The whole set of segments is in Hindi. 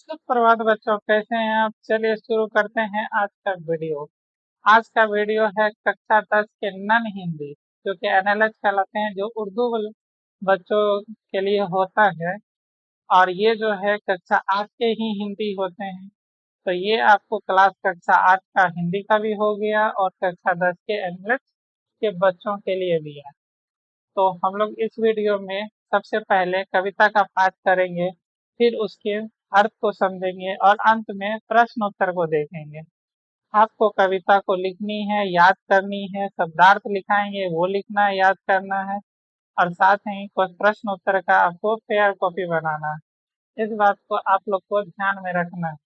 सुप्रभात बच्चों, कैसे हैं आप? चलिए शुरू करते हैं आज का वीडियो। आज का वीडियो है कक्षा 10 के नन हिंदी, जो कि एनएलएच कहलाते हैं, जो उर्दू बच्चों के लिए होता है। और ये जो है कक्षा 8 के ही हिंदी होते हैं। तो ये आपको क्लास कक्षा 8 का हिंदी का भी हो गया और कक्षा 10 के एनएलएच के बच्चों के लिए भी है। तो हम लोग इस वीडियो में सबसे पहले कविता का पाठ करेंगे, फिर उसके अर्थ को समझेंगे और अंत में प्रश्न उत्तर को देखेंगे। आपको कविता को लिखनी है, याद करनी है, शब्दार्थ लिखाएंगे वो लिखना है, याद करना है, और साथ ही कुछ प्रश्न उत्तर का आपको पेयर कॉपी बनाना है। इस बात को आप लोग को ध्यान में रखना है।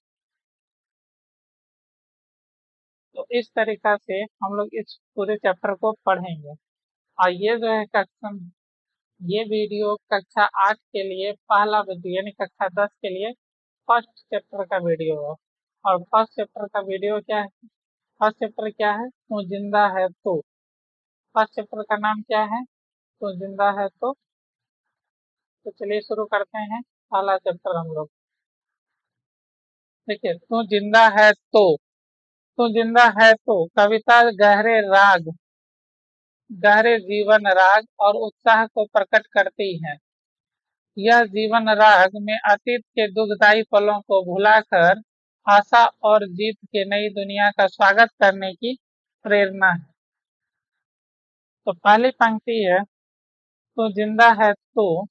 तो इस तरीका से हम लोग इस पूरे चैप्टर को पढ़ेंगे। और ये जो है कक्षा ये वीडियो कक्षा 8 के लिए पहला वीडियो, यानी कक्षा 10 के लिए फर्स्ट चैप्टर का वीडियो है। और फर्स्ट चैप्टर का वीडियो क्या है? फर्स्ट चैप्टर क्या है? तू जिंदा है तो। फर्स्ट चैप्टर का नाम क्या है? तू जिंदा है तो चलिए शुरू करते हैं पहला चैप्टर हम लोग। देखिए, तू जिंदा है तो। तू जिंदा है तो कविता गहरे जीवन राग और उत्साह को प्रकट करती है। यह जीवन राग में अतीत के दुखदायी पलों को भुलाकर आशा और जीत के नई दुनिया का स्वागत करने की प्रेरणा है। तो पहली पंक्ति है, तो जिंदा है तो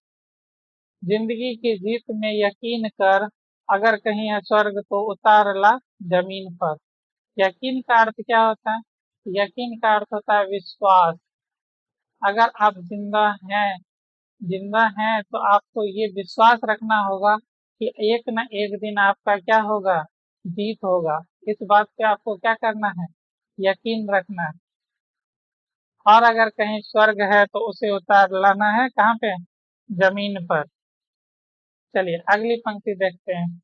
जिंदगी की जीत में यकीन कर, अगर कहीं है स्वर्ग तो उतार ला जमीन पर। यकीन का अर्थ क्या होता है? यकीन का अर्थ होता है विश्वास। अगर आप जिंदा हैं तो आपको ये विश्वास रखना होगा कि एक न एक दिन आपका क्या होगा? जीत होगा। इस बात पे आपको क्या करना है? यकीन रखना है। और अगर कहीं स्वर्ग है तो उसे उतार लाना है कहाँ पे? जमीन पर। चलिए अगली पंक्ति देखते हैं।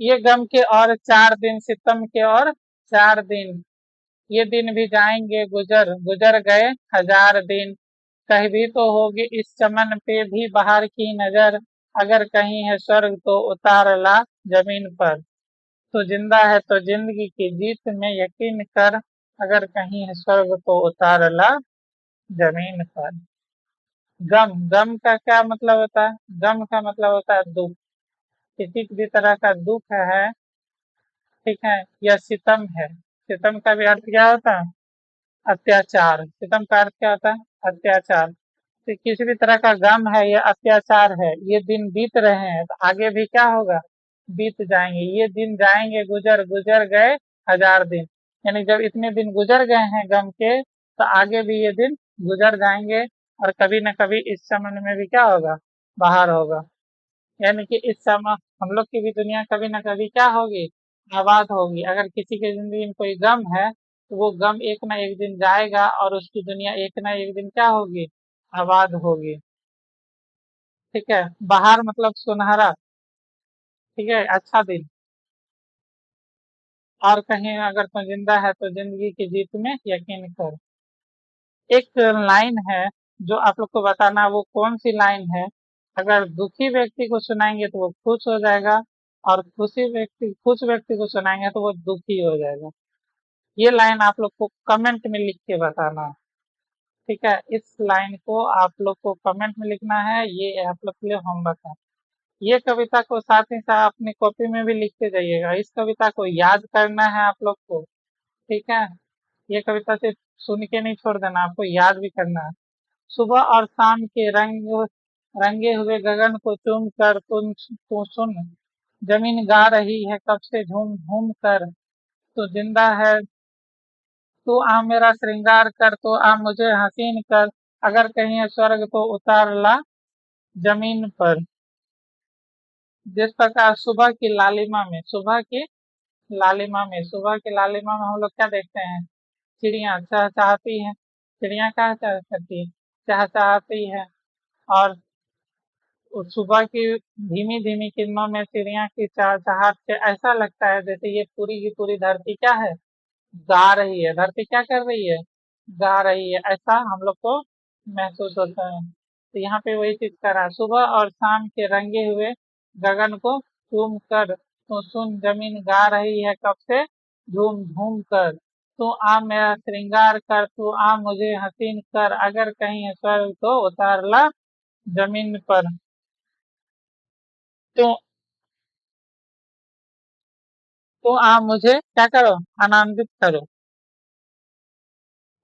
ये गम के और 4 दिन, सितम के और 4 दिन, ये दिन भी जाएंगे गुजर, गुजर गए 1000 दिन। कहीं भी तो होगी इस चमन पे भी बाहर की नजर, अगर कहीं है स्वर्ग तो उतार ला जमीन पर। तो जिंदा है तो जिंदगी की जीत में यकीन कर, अगर कहीं है स्वर्ग तो उतार ला जमीन पर। गम, गम का क्या मतलब होता है? गम का मतलब होता है दुख। किसी भी तरह का दुख है, ठीक है, यह सितम है। सितम का भी अर्थ क्या होता है? अत्याचार। सितम का अर्थ क्या होता है? अत्याचार। तो किसी भी तरह का गम है या अत्याचार है, ये दिन बीत रहे हैं तो आगे भी क्या होगा? बीत जाएंगे। ये दिन जाएंगे गुजर, गुजर गए 1000 दिन। यानी जब इतने दिन गुजर गए हैं गम के, तो आगे भी ये दिन गुजर जाएंगे और कभी न कभी इस समय में भी क्या होगा? बाहर होगा। यानी कि इस समय हम लोग की भी दुनिया कभी न कभी क्या होगी? आबाद होगी। अगर किसी की जिंदगी में कोई गम है तो वो गम एक ना एक दिन जाएगा और उसकी दुनिया एक ना एक दिन क्या होगी? आबाद होगी। ठीक है, बाहर मतलब सुनहरा, ठीक है, अच्छा दिन। और कहीं अगर तू जिंदा है तो जिंदगी की जीत में यकीन कर। एक लाइन है जो आप लोग को बताना, वो कौन सी लाइन है? अगर दुखी व्यक्ति को सुनाएंगे तो वो खुश हो जाएगा, और खुश व्यक्ति को सुनाएंगे तो वो दुखी हो जाएगा। ये लाइन आप लोग को कमेंट में लिख के बताना है। ठीक है, इस लाइन को आप लोग को कमेंट में लिखना है। ये आप लोग के लिए होमवर्क है। ये कविता को साथ ही साथ अपनी कॉपी में भी लिखते जाइएगा। इस कविता को याद करना है आप लोग को। ठीक है, ये कविता सिर्फ सुन के नहीं छोड़ देना, आपको याद भी करना है। सुबह और शाम के रंगे हुए गगन को चूम कर तू सुन, जमीन गा रही है कब से झूम झूम कर। तू जिंदा है, तू आ मेरा श्रृंगार कर, तू आ मुझे हसीन कर, अगर कहीं है स्वर्ग तो उतार ला जमीन पर। जिस प्रकार सुबह की लालिमा में हम लोग क्या देखते हैं? चिड़िया चहचहाती है। चिड़िया क्या करती है? चहचहाती है। और उस सुबह की धीमी धीमी किरणों में चिड़िया की चहचहाट से ऐसा लगता है जैसे ये पूरी की पूरी धरती क्या है? गा रही है। धरती क्या कर रही है? गा रही है, ऐसा हम लोग को महसूस होता है। तो यहाँ पे वही चीज कर रहा है। सुबह और शाम के रंगे हुए गगन को चूम कर तो सुन जमीन गा रही है कब से झूम झूम कर। तू आ मेरा श्रृंगार कर, तू आ मुझे हसीन कर, अगर कहीं है स्वर्ग तो उतार ला जमीन पर। तू तू आ मुझे क्या करो, आनंदित करो।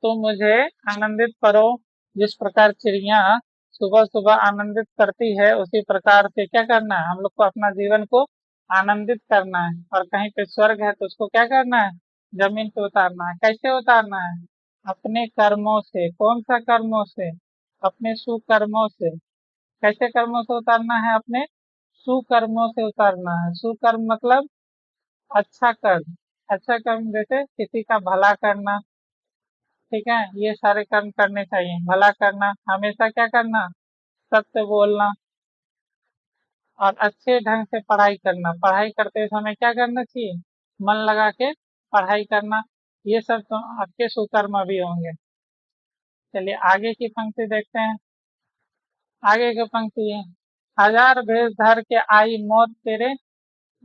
तो मुझे आनंदित करो। जिस प्रकार चिड़िया सुबह सुबह आनंदित करती है, उसी प्रकार से क्या करना है, हम लोग को अपना जीवन को आनंदित करना है। और कहीं पे स्वर्ग है तो उसको क्या करना है, जमीन पे उतारना है। कैसे उतारना है, अपने कर्मों से। कौन सा कर्मों से, अपने सुकर्मों से। कैसे कर्मों से उतारना है, अपने सुकर्मों से उतारना है। सुकर्म मतलब अच्छा कर्म। अच्छा कर्म जैसे किसी का भला करना, ठीक है, ये सारे कर्म करने चाहिए। भला करना, हमेशा क्या करना, सत्य बोलना, और अच्छे ढंग से पढ़ाई करना। पढ़ाई करते समय क्या करना चाहिए, मन लगा के पढ़ाई करना। ये सब तो आपके सुकर्म भी होंगे। चलिए आगे की पंक्ति देखते हैं। आगे की पंक्ति है, हजार भेष धर के आई मौत तेरे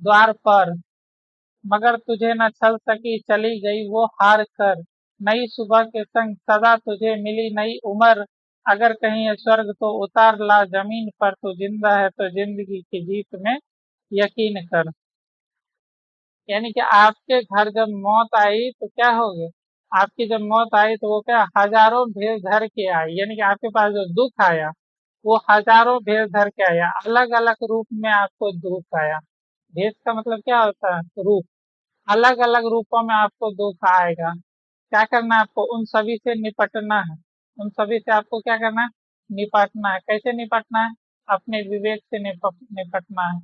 द्वार पर, मगर तुझे न छल सकी चली गई वो हार कर। नई सुबह के संग सदा तुझे मिली नई उम्र, अगर कहीं है स्वर्ग तो उतार ला जमीन पर। तू जिंदा है तो जिंदगी की जीत में यकीन कर। यानी कि आपके घर जब मौत आई तो क्या हो गया, आपकी जब मौत आई तो वो क्या हजारों भेष धर के आई। यानी कि आपके पास जो दुख आया वो हजारों भेष धर के आया, अलग अलग रूप में आपको दुख आया। भेष का मतलब क्या होता है, रूप। अलग अलग रूपों में आपको दुख आएगा। क्या करना है आपको, उन सभी से निपटना है। उन सभी से आपको क्या करना है, निपटना है। कैसे निपटना है, अपने विवेक से निपटना है।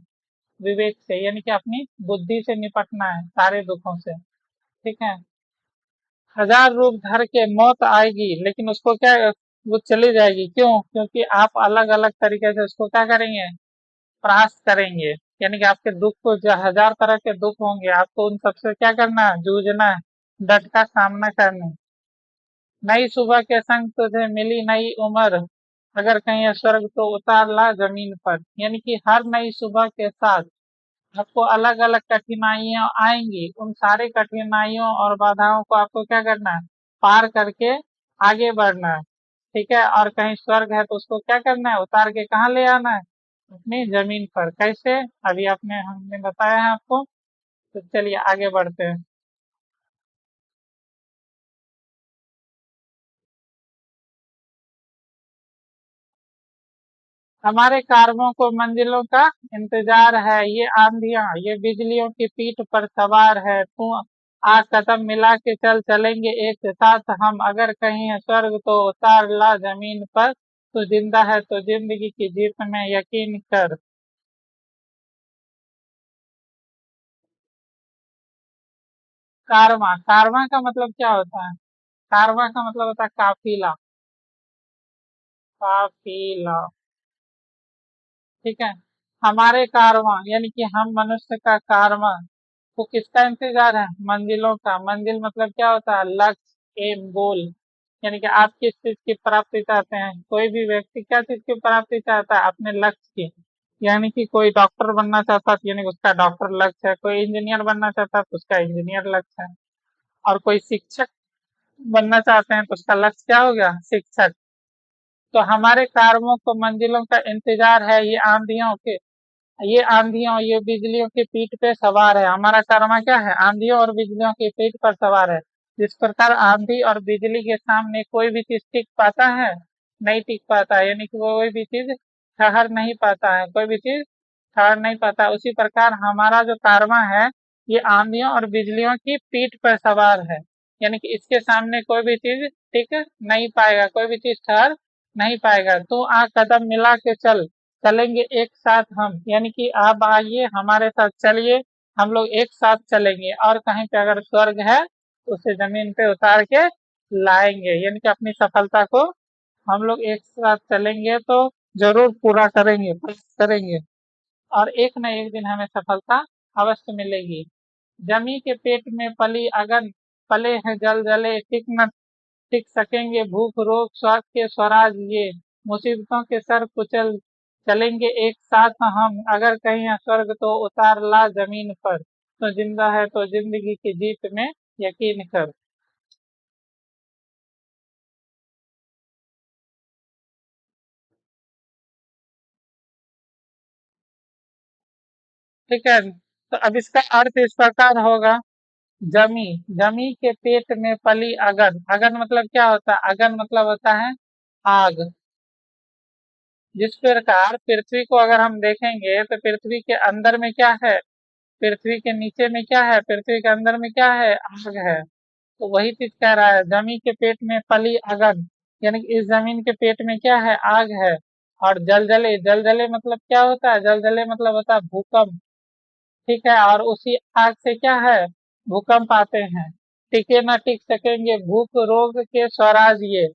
विवेक से यानी कि अपनी बुद्धि से निपटना है सारे दुखों से, ठीक है। हजार रूप धर के मौत आएगी, लेकिन उसको क्या, वो चली जाएगी। क्यों, क्योंकि आप अलग अलग तरीके से उसको क्या करेंगे, प्रयास करेंगे। यानी कि आपके दुख को, जो हजार तरह के दुख होंगे, आपको उन सबसे क्या करना है, जूझना है, डट का सामना करना है। नई सुबह के संग तुझे मिली नई उम्र, अगर कहीं है स्वर्ग तो उतार ला जमीन पर। यानी कि हर नई सुबह के साथ आपको अलग अलग कठिनाइयां आएंगी। उन सारे कठिनाइयों और बाधाओं को आपको क्या करना है, पार करके आगे बढ़ना है, ठीक है। और कहीं स्वर्ग है तो उसको क्या करना है, उतार के कहाँ ले आना है, अपनी जमीन पर। कैसे, अभी आपने हमने बताया है आपको। तो चलिए आगे बढ़ते हैं। हमारे कारवों को मंजिलों का इंतजार है, ये आंधियां ये बिजलियों की पीठ पर सवार है। तू आ कदम मिला के चल, चलेंगे एक साथ हम, अगर कहीं है स्वर्ग तो उतार ला जमीन पर। तू जिंदा है तो जिंदगी की जीत में यकीन कर। कारवां, कारवां का मतलब क्या होता है, कारवां का मतलब होता है काफिला। काफिला, ठीक है। हमारे कारवां यानी कि हम मनुष्य का कारवां को किसका इंतजार है, मंजिलों का। मंजिल मतलब क्या होता है, लक्ष्य, एम, गोल। यानी कि आप किस चीज की प्राप्ति चाहते हैं, कोई भी व्यक्ति क्या चीज की प्राप्ति चाहता है, अपने लक्ष्य की। यानी कि कोई डॉक्टर बनना चाहता है, यानी कि उसका डॉक्टर लक्ष्य है। कोई इंजीनियर बनना चाहता है तो उसका इंजीनियर लक्ष्य है। और कोई शिक्षक बनना चाहते हैं तो उसका लक्ष्य क्या हो गया, शिक्षक। तो हमारे कार्यों को मंजिलों का इंतजार है, ये आंधियों और ये बिजलियों की पीठ पे सवार है। हमारा कर्मा क्या है, आंधियों और बिजलियों की पीठ पर सवार है। जिस प्रकार आंधी और बिजली के सामने कोई भी चीज टिक पाता है, नहीं टिक पाता है। यानी कि वो कोई भी चीज ठहर नहीं पाता है, कोई भी चीज ठहर नहीं पाता। उसी प्रकार हमारा जो कर्मा है, ये आंधियों और बिजलियों की पीठ पर सवार है। यानी कि इसके सामने कोई भी चीज टिक नहीं पाएगा, कोई भी चीज ठहर नहीं पाएगा। तो आ कदम मिला के चल, चलेंगे एक साथ हम। यानी कि आप आइए हमारे साथ चलिए, हम लोग एक साथ चलेंगे। और कहीं पे अगर स्वर्ग है तो उसे जमीन पे उतार के लाएंगे। यानी कि अपनी सफलता को हम लोग एक साथ चलेंगे तो जरूर पूरा करेंगे, प्रयास करेंगे, और एक न एक दिन हमें सफलता अवश्य मिलेगी। जमी के पेट में पली अगन, पले हैं जल जले, टिक न टिक सकेंगे भूख रोग स्वास्थ्य के स्वराज ये। मुसीबतों के सर कुचल चलेंगे एक साथ हम, अगर कहीं स्वर्ग तो उतार ला जमीन पर, तो जिंदा है तो जिंदगी की जीत में यकीन कर। ठीक है, तो अब इसका अर्थ इस प्रकार होगा। जमी, जमी के पेट में पली अगन। अगन मतलब क्या होता है? अगन मतलब होता है आग। जिस प्रकार पृथ्वी को अगर हम देखेंगे तो पृथ्वी के अंदर में क्या है, पृथ्वी के नीचे में क्या है, पृथ्वी के अंदर में क्या है, आग है। तो वही चीज कह रहा है, जमी के पेट में पली अगन, यानी कि इस जमीन के पेट में क्या है, आग है। और जलजले, जलजले मतलब क्या होता है, जलजले मतलब होता है भूकंप। ठीक है, और उसी आग से क्या है, भूकंप आते हैं। टिके न टिक सकेंगे भूख रोग के स्वराज ये।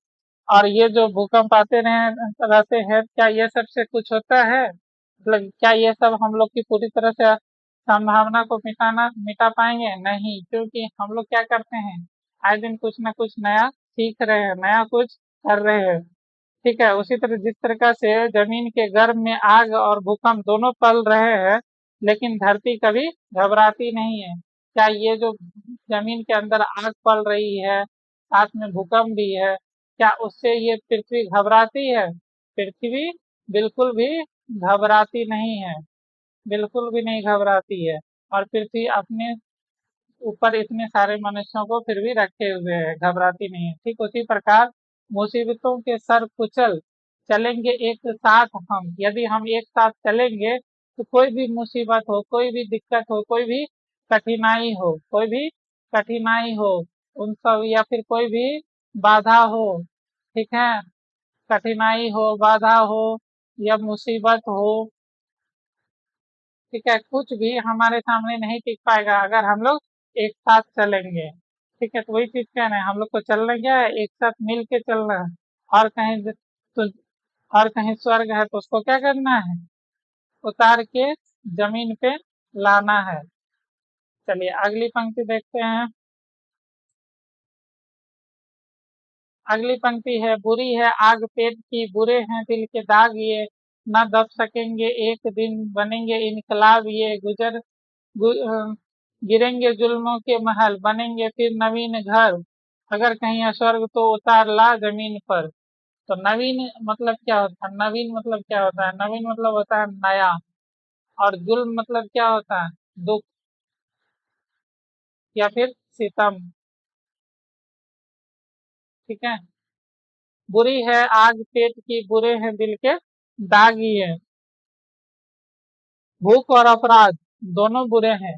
और ये जो भूकंप आते रहे रहते हैं, क्या ये सबसे कुछ होता है? मतलब क्या ये सब हम लोग की पूरी तरह से संभावना को मिटा पाएंगे? नहीं, क्योंकि हम लोग क्या करते हैं, आए दिन कुछ ना कुछ नया सीख रहे हैं, नया कुछ कर रहे हैं। ठीक है, उसी तरह जिस प्रकार से जमीन के गर्भ में आग और भूकंप दोनों पल रहे हैं, लेकिन धरती कभी घबराती नहीं है। क्या ये जो जमीन के अंदर आग पल रही है, साथ में भूकंप भी है, क्या उससे ये पृथ्वी घबराती है? पृथ्वी बिल्कुल भी घबराती नहीं है, बिल्कुल भी नहीं घबराती है। और पृथ्वी अपने ऊपर इतने सारे मनुष्यों को फिर भी रखे हुए है, घबराती नहीं है। ठीक उसी प्रकार मुसीबतों के सर कुचल चलेंगे एक साथ हम, यदि हम एक साथ चलेंगे तो कोई भी मुसीबत हो, कोई भी दिक्कत हो, कोई भी कठिनाई हो, कोई भी कठिनाई हो, उन सब या फिर कोई भी बाधा हो, ठीक है, कठिनाई हो, बाधा हो या मुसीबत हो, ठीक है, कुछ भी हमारे सामने नहीं टिक पाएगा अगर हम लोग एक साथ चलेंगे। ठीक है, तो वही चीज कहना है, हम लोग को चलना क्या है, एक साथ मिल के चलना है। और कहीं तो और कहीं स्वर्ग है तो उसको क्या करना है, उतार के जमीन पे लाना है। चलिए अगली पंक्ति देखते हैं। अगली पंक्ति है, बुरी है आग पेट की, बुरे हैं दिल के दाग ये, न दब सकेंगे एक दिन बनेंगे इनकलाब ये, गिरेंगे जुल्मों के महल, बनेंगे फिर नवीन घर, अगर कहीं स्वर्ग तो उतार ला जमीन पर। तो नवीन मतलब क्या होता है, नवीन मतलब क्या होता है, नवीन मतलब होता है नया। और जुल्म मतलब क्या होता है, दुख या फिर सितम। ठीक है, बुरी है आग पेट की, बुरे हैं दिल के दागी है। भूख और अपराध दोनों बुरे हैं,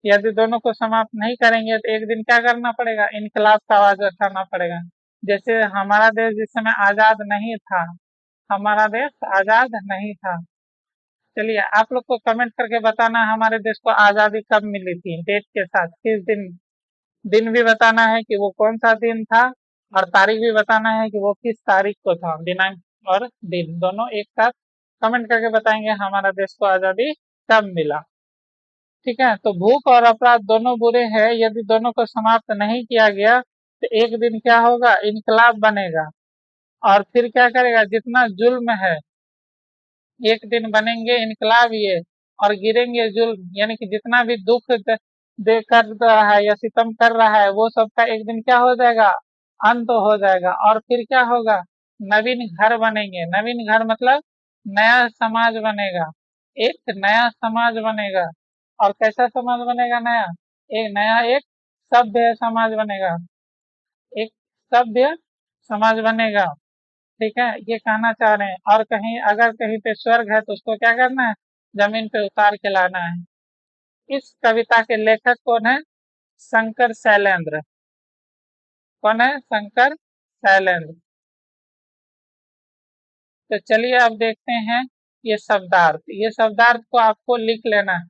यदि दोनों को समाप्त नहीं करेंगे तो एक दिन क्या करना पड़ेगा, इनकलाब का आवाज उठाना पड़ेगा। जैसे हमारा देश जिस समय आजाद नहीं था, हमारा देश आजाद नहीं था। चलिए आप लोग को कमेंट करके बताना हमारे देश को आजादी कब मिली थी, डेट के साथ, किस दिन, दिन भी बताना है कि वो कौन सा दिन था, और तारीख भी बताना है कि वो किस तारीख को था, दिनांक और दिन दोनों एक साथ कमेंट करके बताएंगे हमारा देश को आजादी कब मिला। ठीक है, तो भूख और अपराध दोनों बुरे हैं, यदि दोनों को समाप्त नहीं किया गया तो एक दिन क्या होगा, इनकलाब बनेगा। और फिर क्या करेगा, जितना जुल्म है, एक दिन बनेंगे इनकलाब ये, और गिरेंगे जुल्म, यानी कि जितना भी दुख दे कर रहा है या सितम कर रहा है, वो सबका एक दिन क्या हो जाएगा, अंत हो जाएगा। और फिर क्या होगा, नवीन घर बनेंगे। नवीन घर मतलब नया समाज बनेगा, एक नया समाज बनेगा। और कैसा समाज बनेगा नया, एक नया, एक सभ्य समाज बनेगा, एक सभ्य समाज बनेगा। ठीक है, ये कहना चाह रहे हैं। और कहीं अगर कहीं पे स्वर्ग है तो उसको क्या करना है, जमीन पे उतार के लाना है। इस कविता के लेखक कौन है, शंकर शैलेंद्र। कौन है, शंकर शैलेंद्र। तो चलिए अब देखते हैं ये शब्दार्थ, ये शब्दार्थ को आपको लिख लेना है।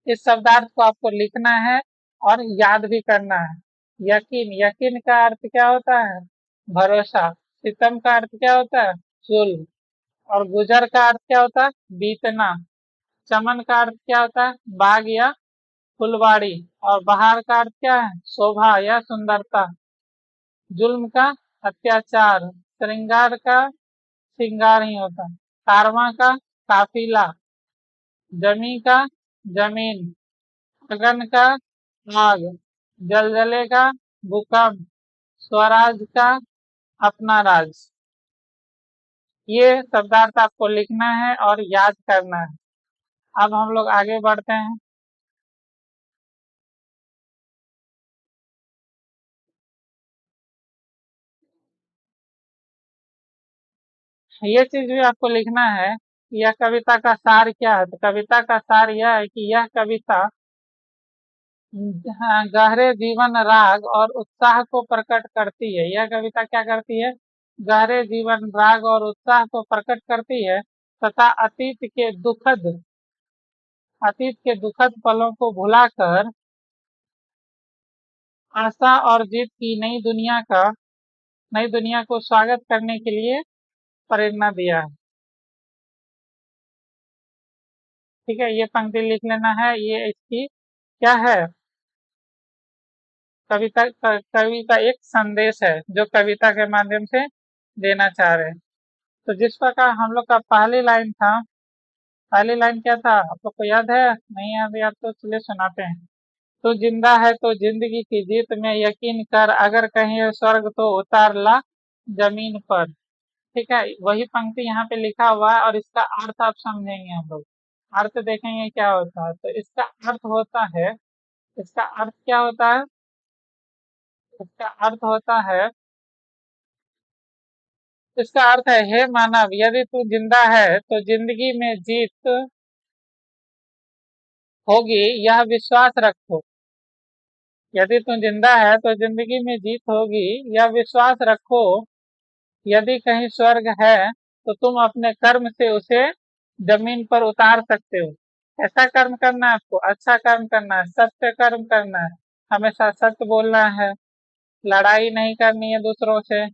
इस शब्दार्थ को आपको लिखना है और याद भी करना है। यकीन, यकीन का अर्थ क्या होता है, भरोसा। सितम का अर्थ क्या होता है, जुल्म। और गुजर का अर्थ क्या होता है, बीतना। चमन का अर्थ क्या होता है, बाग या फुलवाड़ी। और बहार का अर्थ क्या है, शोभा या सुंदरता। जुल्म का अत्याचार, श्रृंगार का श्रृंगार ही होता है। कारवां का काफिला, जमी का जमीन, अगन का आग, जलजले का भूकंप, स्वराज का अपना राज। ये शब्दार्थ आपको लिखना है और याद करना है। अब हम लोग आगे बढ़ते हैं। ये चीज भी आपको लिखना है कि यह कविता का सार क्या है। तो कविता का सार यह है कि यह कविता गहरे जीवन राग और उत्साह को प्रकट करती है। यह कविता क्या करती है? गहरे जीवन राग और उत्साह को प्रकट करती है तथा अतीत के दुखद पलों को भुलाकर आशा और जीत की नई दुनिया को स्वागत करने के लिए प्रेरणा दिया है। ठीक है, ये पंक्ति लिख लेना है। ये इसकी क्या है? कवि का एक संदेश है जो कविता के माध्यम से देना चाह रहे हैं। तो जिस प्रकार हम लोग का पहली लाइन था, पहली लाइन क्या था आप लोग को याद है? नहीं याद? याद तो चलिए सुनाते हैं। तू जिंदा है तो जिंदगी की जीत में यकीन कर, अगर कहीं है स्वर्ग तो उतार ला जमीन पर। ठीक है, वही पंक्ति यहाँ पे लिखा हुआ है और इसका अर्थ आप समझेंगे। हम लोग अर्थ देखेंगे क्या होता है। तो इसका अर्थ होता है, इसका अर्थ क्या होता है? इसका अर्थ होता है, इसका अर्थ है, हे मानव, यदि तू जिंदा है तो जिंदगी में जीत होगी, यह विश्वास रखो। यदि तू जिंदा है तो जिंदगी में जीत होगी, यह विश्वास रखो। यदि कहीं स्वर्ग है तो तुम अपने कर्म से उसे जमीन पर उतार सकते हो। ऐसा कर्म करना है आपको, अच्छा कर्म करना है, सत्य कर्म करना है, हमेशा सत्य बोलना है, लड़ाई नहीं करनी है दूसरों से।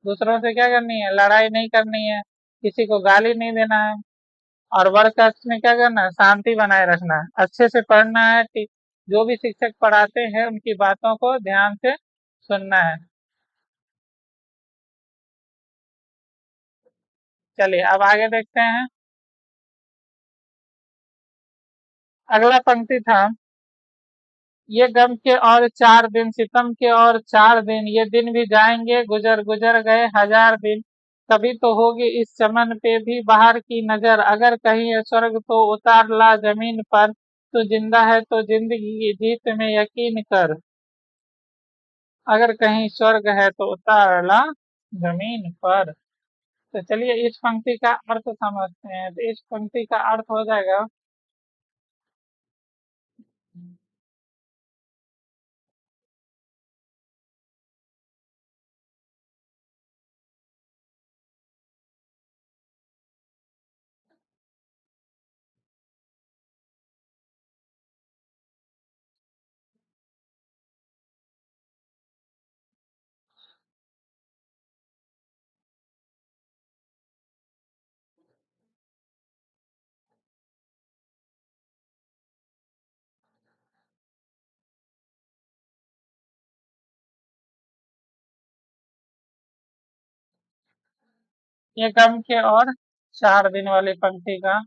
दूसरों से क्या करनी है? लड़ाई नहीं करनी है, किसी को गाली नहीं देना है, और वर्क कक्ष में क्या करना है? शांति बनाए रखना है, अच्छे से पढ़ना है, जो भी शिक्षक पढ़ाते हैं उनकी बातों को ध्यान से सुनना है। चलिए अब आगे देखते हैं। अगला पंक्ति था, ये गम के और 4 दिन, सितम के और 4 दिन, ये दिन भी जाएंगे गुजर गुजर गए 1000 दिन, कभी तो होगी इस चमन पे भी बाहर की नजर, अगर कहीं है स्वर्ग तो उतार ला जमीन पर, तो जिंदा है तो जिंदगी की जीत में यकीन कर, अगर कहीं स्वर्ग है तो उतार ला जमीन पर। तो चलिए इस पंक्ति का अर्थ समझते हैं। तो इस पंक्ति का अर्थ हो जाएगा, ये गम के और 4 दिन वाली पंक्ति का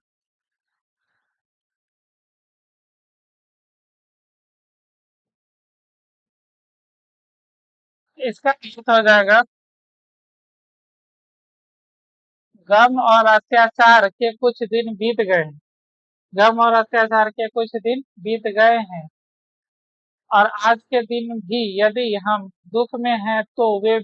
इसका अर्थ हो जाएगा, गम और अत्याचार के कुछ दिन बीत गए हैं। गम और अत्याचार के कुछ दिन बीत गए हैं, और आज के दिन भी यदि हम दुख में हैं तो वे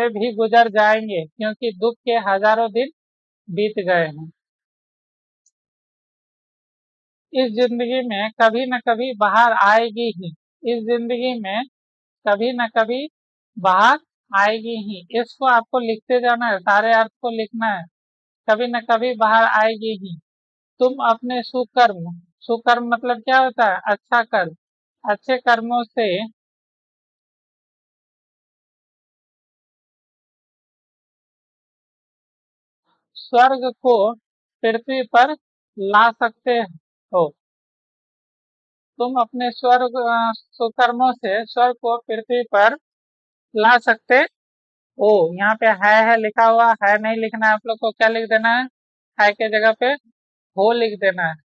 भी गुजर जाएंगे, क्योंकि दुख के हजारों दिन बीत गए हैं। इस जिंदगी में कभी न कभी बाहर आएगी ही। इस जिंदगी में कभी न कभी बाहर आएगी ही। इसको आपको लिखते जाना है, सारे अर्थ को लिखना है। कभी न कभी बाहर आएगी ही। तुम अपने सुकर्म, सुकर्म मतलब क्या होता है? अच्छा कर्म, अच्छे कर्मों से स्वर्ग को पृथ्वी पर ला सकते हो। तुम अपने सुकर्मों से स्वर्ग को पृथ्वी पर ला सकते हो। यहाँ पे है लिखा हुआ है, नहीं लिखना है आप लोग को। क्या लिख देना है के जगह पे हो लिख देना है,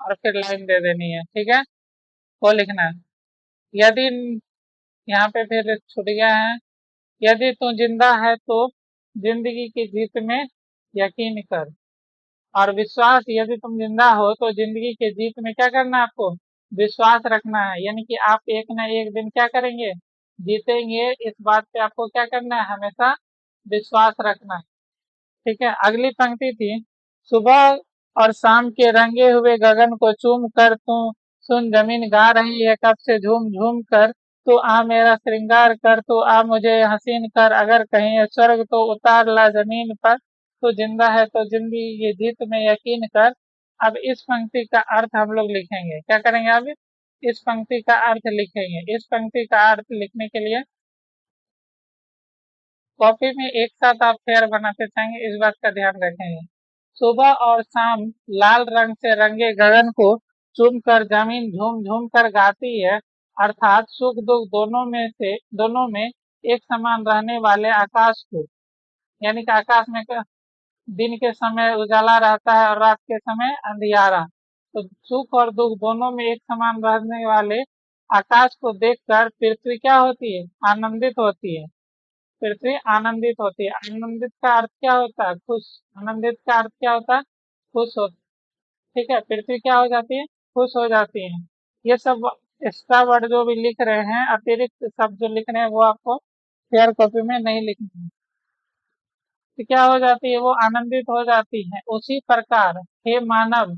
और फिर लाइन दे देनी है। ठीक है, वो लिखना है। यदि यहाँ पे फिर छूट गया है, यदि तू जिंदा है तो जिंदगी की जीत में यकीन कर। और विश्वास, यदि तुम जिंदा हो तो जिंदगी के जीत में क्या करना है आपको? विश्वास रखना है। यानी कि आप एक न एक दिन क्या करेंगे? जीतेंगे। इस बात पे आपको क्या करना है? हमेशा विश्वास रखना है। ठीक है, अगली पंक्ति थी, सुबह और शाम के रंगे हुए गगन को चूम कर तू सुन जमीन गा रही है कब से झूम झूम कर। तू आ मेरा श्रृंगार कर, तू आ मुझे हसीन कर, अगर कहीं है स्वर्ग तो उतार ला जमीन पर। तू जिंदा है तो जिंदगी की जीत में यकीन कर। अब इस पंक्ति का अर्थ हम लोग लिखेंगे। क्या करेंगे? अब इस पंक्ति का अर्थ लिखेंगे। इस पंक्ति का अर्थ लिखने के लिए कॉपी में एक साथ आप फेयर बनाते जाएंगे, इस बात का ध्यान रखेंगे। सुबह और शाम लाल रंग से रंगे गगन को चूम कर जमीन झूम झूम कर गाती है, अर्थात सुख दुख दोनों में एक समान रहने वाले आकाश को। यानी कि आकाश में दिन के समय उजाला रहता है और रात के समय अंधियारा। तो सुख और दुख दोनों में एक समान रहने वाले आकाश को देखकर पृथ्वी क्या होती है? आनंदित होती है। पृथ्वी आनंदित होती है। आनंदित का अर्थ क्या होता है? खुश। आनंदित का अर्थ क्या होता है? खुश हो। ठीक है, पृथ्वी क्या हो जाती है? खुश हो जाती है। ये सब एक्स्ट्रा वर्ड जो भी लिख रहे हैं, अतिरिक्त शब्द जो लिख रहे हैं, वो आपको फेयर कॉपी में नहीं लिखना है। तो क्या हो जाती है? वो आनंदित हो जाती है। उसी प्रकार हे मानव,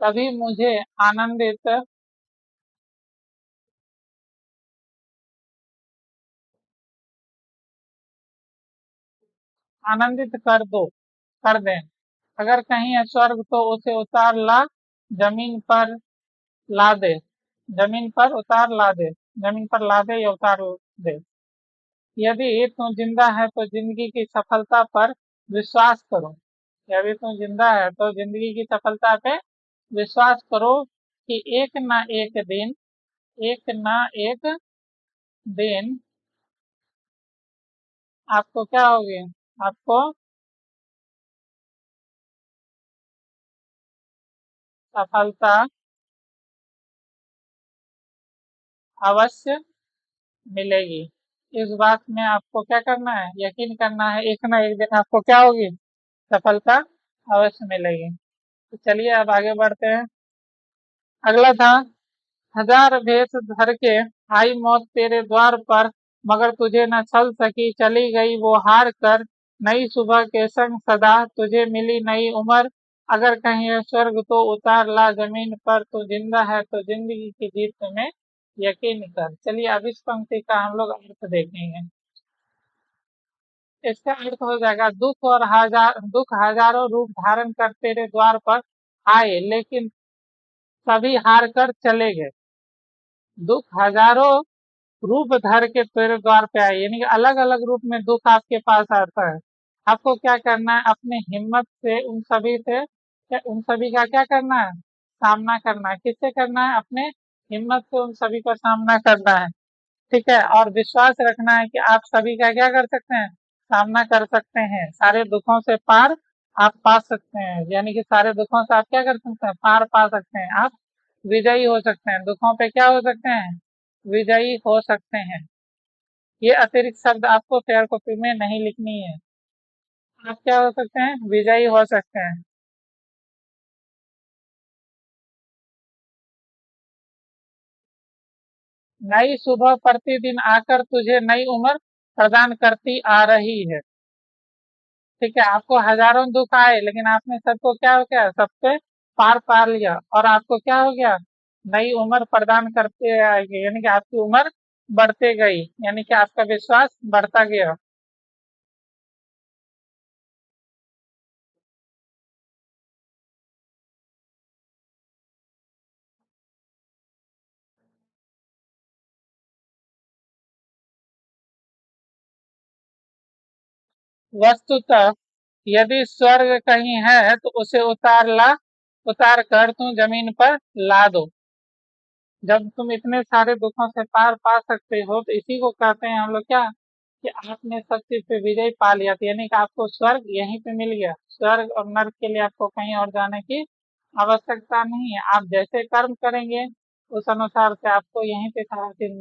कभी मुझे आनंदित आनंदित कर दें। अगर कहीं है स्वर्ग तो उसे उतार ला जमीन पर ला दे। जमीन पर उतार ला दे। जमीन पर ला दे या उतार दे। यदि तू जिंदा है तो जिंदगी की सफलता पर विश्वास करो। यदि तू जिंदा है तो जिंदगी की सफलता पे विश्वास करो कि एक ना एक दिन आपको क्या होगी? आपको सफलता अवश्य मिलेगी। इस बात में आपको क्या करना है? यकीन करना है। एक ना एक दिन आपको क्या होगी? सफलता अवश्य मिलेगी। तो चलिए अब आगे बढ़ते हैं। अगला था, हजार भेष धर के आई मौत तेरे द्वार पर, मगर तुझे न छल सकी, चली गई वो हार कर। नई सुबह के संग सदा तुझे मिली नई उम्र, अगर कहीं है स्वर्ग तो उतार ला जमीन पर। तू जिंदा है तो जिंदगी की जीत में यकीन कर। चलिए अब इस पंक्ति का हम लोग अर्थ देखेंगे। इसका अर्थ हो जाएगा, दुख हजारों रूप धारण कर तेरे द्वार पर आए, लेकिन सभी हार कर चले गए। दुख हजारों रूप धर के तेरे द्वार पे आए, यानी कि अलग अलग रूप में दुख आपके पास आता है। आपको क्या करना है? अपने हिम्मत से उन सभी का क्या करना है? सामना करना है। किससे करना है? अपने हिम्मत से उन सभी का सामना करना है। ठीक है, और विश्वास रखना है कि आप सभी का क्या कर सकते हैं? सामना कर सकते हैं। सारे दुखों से पार आप पा सकते हैं। यानी कि सारे दुखों से आप क्या कर सकते हैं? पार पा सकते हैं। आप विजयी हो सकते हैं। दुखों पे क्या हो सकते हैं? विजयी हो सकते हैं। ये अतिरिक्त शब्द आपको फेयर कॉपी में नहीं लिखनी है। आप क्या हो सकते हैं? विजयी हो सकते हैं। नई सुबह प्रतिदिन आकर तुझे नई उम्र प्रदान करती आ रही है। ठीक है, आपको हजारों दुख आए, लेकिन आपने सबको क्या हो गया? सबसे पार पा लिया और आपको क्या हो गया, नई उम्र प्रदान करते आएगी, यानी कि आपकी उम्र बढ़ते गई, यानी कि आपका विश्वास बढ़ता गया। वस्तुतः यदि स्वर्ग कहीं है तो उसे उतार कर तुम जमीन पर ला दो। जब तुम इतने सारे दुखों से पार पा सकते हो तो इसी को कहते हैं हम लोग क्या, कि आपने सब चीज पे विजय पा लिया था, यानी कि आपको स्वर्ग यहीं पे मिल गया। स्वर्ग और नर्क के लिए आपको कहीं और जाने की आवश्यकता नहीं है। आप जैसे कर्म करेंगे उस अनुसार से आपको यहीं पे सारा चीज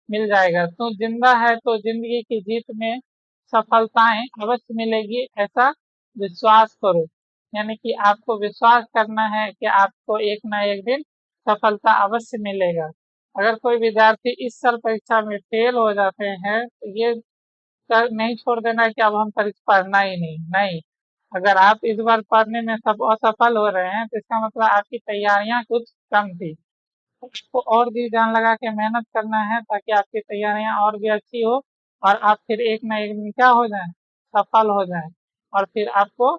मिल जाएगा। तो जिंदा है तो जिंदगी की जीत में सफलताएं अवश्य मिलेगी, ऐसा विश्वास करो। यानी कि आपको विश्वास करना है कि आपको एक ना एक दिन सफलता अवश्य मिलेगा। अगर कोई विद्यार्थी इस साल परीक्षा में फेल हो जाते हैं तो ये नहीं छोड़ देना है कि अब हम परीक्षा पढ़ना ही नहीं, नहीं। अगर आप इस बार पढ़ने में सब असफल हो रहे हैं तो इसका मतलब आपकी तैयारियां कुछ कम थी। आपको और भी जान लगा के मेहनत करना है ताकि आपकी तैयारियां और भी अच्छी हो और आप फिर एक ना एक दिन क्या हो जाए, सफल हो जाए और फिर आपको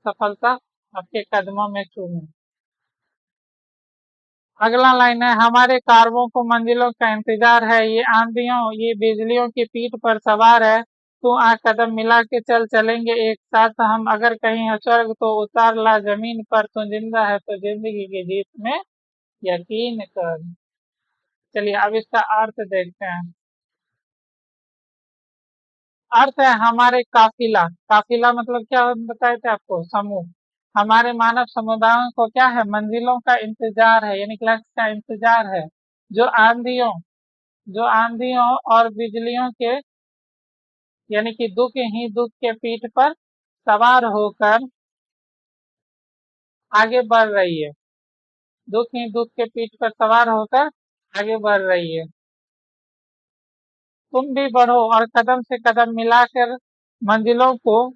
सफलता आपके कदमों में चूमे। अगला लाइन है, हमारे कारवों को मंजिलों का इंतजार है, ये आंधियों ये बिजलियों की पीठ पर सवार है, तू आ कदम मिला के चलेंगे एक साथ हम, अगर कहीं है स्वर्ग तो उतार ला जमीन पर, तू जिंदा है तो जिंदगी की जीत में यकीन कर। चलिए अब इसका अर्थ देखते हैं। अर्थ है हमारे काफिला। काफिला मतलब क्या बताए थे आपको, समूह। हमारे मानव समुदायों को क्या है, मंजिलों का इंतजार है, यानी कि लक्ष्य का इंतजार है। जो आंधियों जो आंधियों और बिजलियों के, यानी कि दुख ही दुख के पीठ पर सवार होकर आगे बढ़ रही है। दुख ही दुख के पीठ पर सवार होकर आगे बढ़ रही है। तुम भी बढ़ो और कदम से कदम मिलाकर मंजिलों को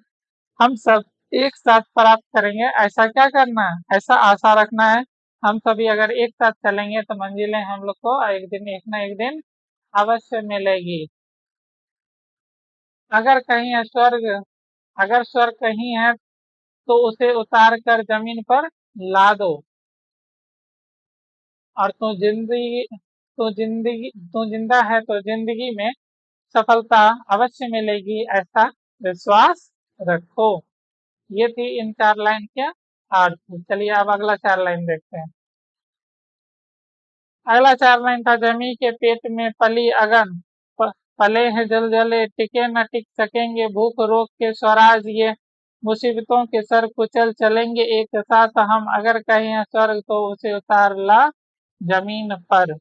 हम सब एक साथ प्राप्त करेंगे। ऐसा क्या करना है, ऐसा आशा रखना है। हम सभी अगर एक साथ चलेंगे तो मंजिलें हम लोग को एक दिन एक ना एक दिन अवश्य मिलेगी। अगर कहीं है स्वर्ग अगर स्वर्ग कहीं है तो उसे उतार कर जमीन पर ला दो और तू जिंदा है तो जिंदगी में सफलता अवश्य मिलेगी, ऐसा विश्वास रखो। ये थी इन 4 लाइन के अर्थ। चलिए अब अगला 4 लाइन देखते हैं। अगला 4 लाइन था, जमी के पेट में पली अगन, पले हैं जल जले टिके न टिक सकेंगे, भूख रोग के स्वराज ये, मुसीबतों के सर कुचल चलेंगे एक साथ हम, अगर कहीं स्वर्ग तो उसे उतार ला जमीन पर।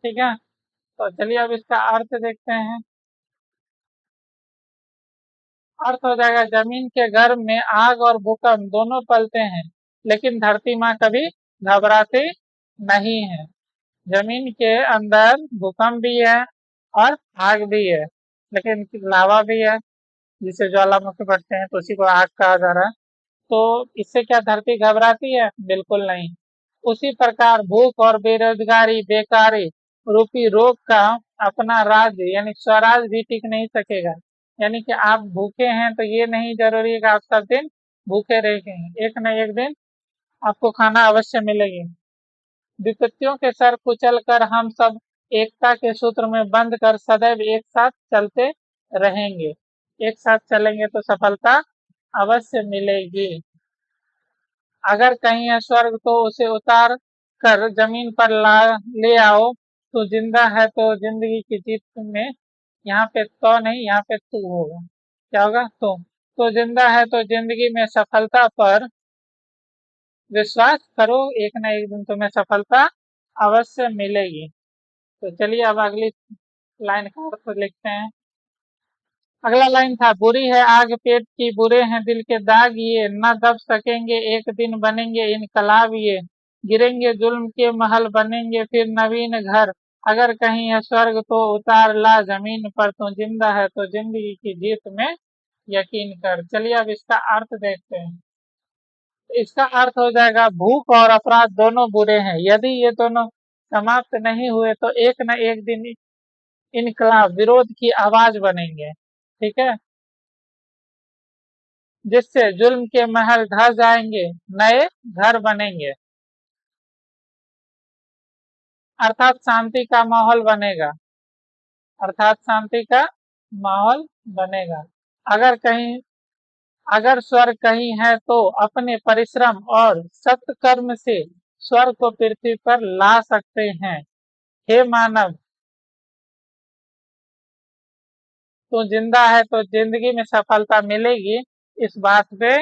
ठीक है, तो चलिए अब इसका अर्थ देखते हैं। अर्थ हो जाएगा, जमीन के गर्भ में आग और भूकंप दोनों पलते हैं, लेकिन धरती माँ कभी घबराती नहीं है। जमीन के अंदर भूकंप भी है और आग भी है, लेकिन लावा भी है जिसे ज्वालामुखी पढ़ते हैं तो उसी को आग कहा जा रहा है। तो इससे क्या धरती घबराती है, बिल्कुल नहीं। उसी प्रकार भूख और बेरोजगारी बेकारी रूपी रोग का अपना राज्य यानी स्वराज भी टिक नहीं सकेगा। यानी कि आप भूखे हैं तो ये नहीं जरूरी है कि आप सब दिन भूखे रहेंगे, एक न एक दिन आपको खाना अवश्य मिलेगी। विपत्तियों के सर कुचल कर हम सब एकता के सूत्र में बंद कर सदैव एक साथ चलते रहेंगे। एक साथ चलेंगे तो सफलता अवश्य मिलेगी। अगर कहीं है स्वर्ग तो उसे उतार कर जमीन पर ले आओ, तो जिंदा है तो जिंदगी की जीत में, यहाँ पे तो नहीं, यहाँ पे तू होगा। क्या होगा, तो जिंदा है तो जिंदगी में सफलता पर विश्वास करो, एक ना एक दिन तुम्हें सफलता अवश्य मिलेगी। तो चलिए अब अगली लाइन का अर्थ लिखते हैं। अगला लाइन था, बुरी है आग पेट की बुरे हैं दिल के दाग ये, न दब सकेंगे एक दिन बनेंगे इनकलाब ये, गिरेंगे जुल्म के महल बनेंगे फिर नवीन घर, अगर कहीं है स्वर्ग तो उतार ला जमीन पर, तो जिंदा है तो जिंदगी की जीत में यकीन कर। चलिए अब इसका अर्थ देखते हैं। तो इसका अर्थ हो जाएगा भूख और अपराध दोनों बुरे हैं। यदि ये दोनों समाप्त नहीं हुए तो एक न एक दिन इनकलाब विरोध की आवाज बनेंगे। ठीक है, जिससे जुल्म के महल ढह जाएंगे, नए घर बनेंगे, अर्थात शांति का माहौल बनेगा। अर्थात शांति का माहौल बनेगा। अगर कहीं अगर स्वर्ग कहीं है तो अपने परिश्रम और सत्कर्म से स्वर्ग को पृथ्वी पर ला सकते हैं। हे मानव, तू जिंदा है तो जिंदगी में सफलता मिलेगी, इस बात पे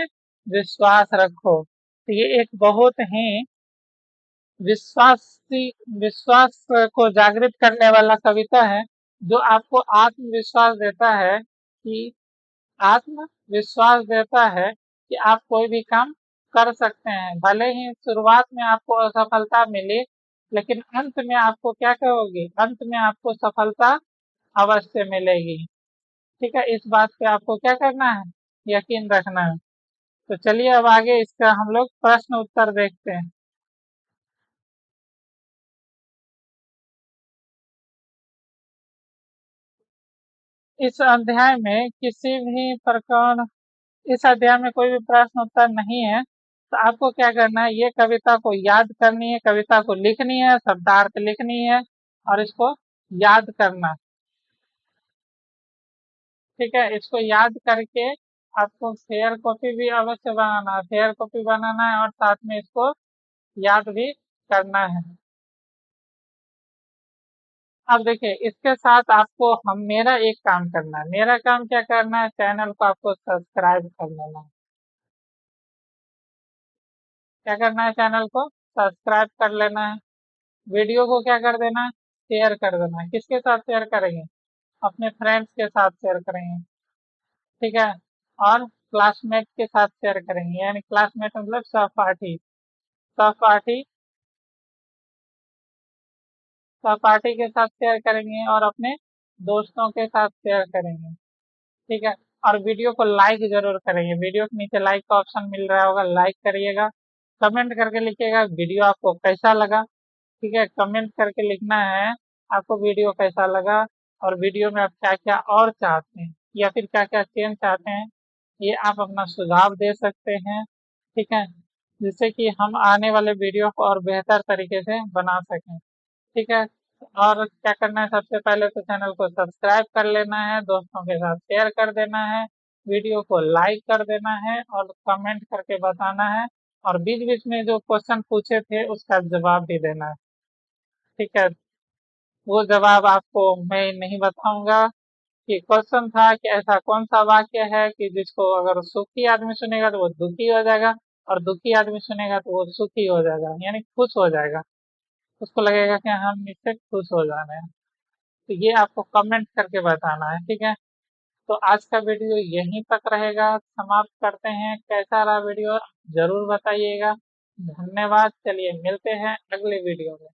विश्वास रखो। तो ये एक बहुत ही विश्वासी विश्वास को जागृत करने वाला कविता है, जो आपको आत्मविश्वास देता है कि आत्मविश्वास देता है कि आप कोई भी काम कर सकते हैं। भले ही शुरुआत में आपको असफलता मिले, लेकिन अंत में आपको क्या कहोगे, अंत में आपको सफलता अवश्य मिलेगी। ठीक है, इस बात पे आपको क्या करना है, यकीन रखना है। तो चलिए अब आगे इसका हम लोग प्रश्न उत्तर देखते हैं। इस अध्याय में किसी भी प्रकार इस अध्याय में कोई भी प्रश्न उत्तर नहीं है। तो आपको क्या करना है, ये कविता को याद करनी है, कविता को लिखनी है, शब्दार्थ लिखनी है और इसको याद करना। ठीक है, इसको याद करके आपको फेयर कॉपी भी अवश्य बनाना है, फेयर कॉपी बनाना है और साथ में इसको याद भी करना है। अब देखिए, इसके साथ आपको हम मेरा एक काम करना है। मेरा काम क्या करना है, चैनल को आपको सब्सक्राइब कर लेना है। क्या करना है, चैनल को सब्सक्राइब कर लेना है। वीडियो को क्या कर देना है, शेयर कर देना है। किसके साथ शेयर करेंगे, अपने फ्रेंड्स के साथ शेयर करेंगे। ठीक है, और क्लासमेट के साथ शेयर करेंगे, यानी क्लासमेट मतलब सहपाठी। सहपाठी सहपाठी के साथ शेयर करेंगे और अपने दोस्तों के साथ शेयर करेंगे। ठीक है, और वीडियो को लाइक जरूर करेंगे। वीडियो के नीचे लाइक का ऑप्शन मिल रहा होगा, लाइक करिएगा। कमेंट करके लिखिएगा वीडियो आपको कैसा लगा। ठीक है, कमेंट करके लिखना है आपको वीडियो कैसा लगा, और वीडियो में आप क्या क्या और चाहते हैं या फिर क्या क्या चेंज चाहते हैं, ये आप अपना सुझाव दे सकते हैं। ठीक है, जिससे कि हम आने वाले वीडियो को और बेहतर तरीके से बना सकें। ठीक है, और क्या करना है, सबसे पहले तो चैनल को सब्सक्राइब कर लेना है, दोस्तों के साथ शेयर कर देना है, वीडियो को लाइक कर देना है और कमेंट करके बताना है, और बीच बीच में जो क्वेश्चन पूछे थे उसका जवाब भी देना है। ठीक है, वो जवाब आपको मैं नहीं बताऊंगा कि क्वेश्चन था कि ऐसा कौन सा वाक्य है कि जिसको अगर सुखी आदमी सुनेगा तो वो दुखी हो जाएगा, और दुखी आदमी सुनेगा तो वो सुखी हो जाएगा, यानी खुश हो जाएगा। उसको लगेगा कि हम इससे खुश हो जा रहे हैं। तो ये आपको कमेंट करके बताना है। ठीक है, तो आज का वीडियो यहीं तक रहेगा, समाप्त करते हैं। कैसा रहा वीडियो जरूर बताइएगा। धन्यवाद, चलिए मिलते हैं अगले वीडियो में।